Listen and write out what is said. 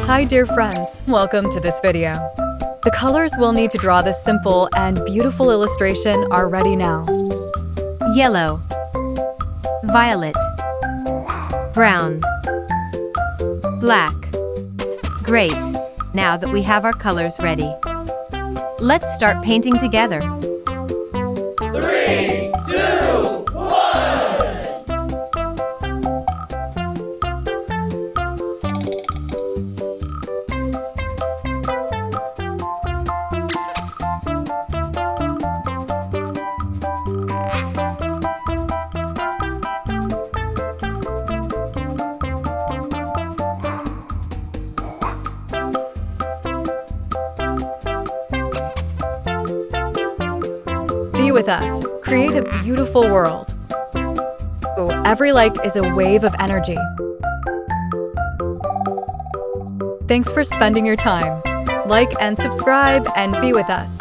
Hi dear friends, welcome to this video. The colors we'll need to draw this simple and beautiful illustration are ready now. Yellow, violet, brown, black. Great! Now that we have our colors ready, let's start painting together. 3, 2, 1! Be with us, create a beautiful world. Every like is a wave of energy. Thanks for spending your time. Like and subscribe and be with us.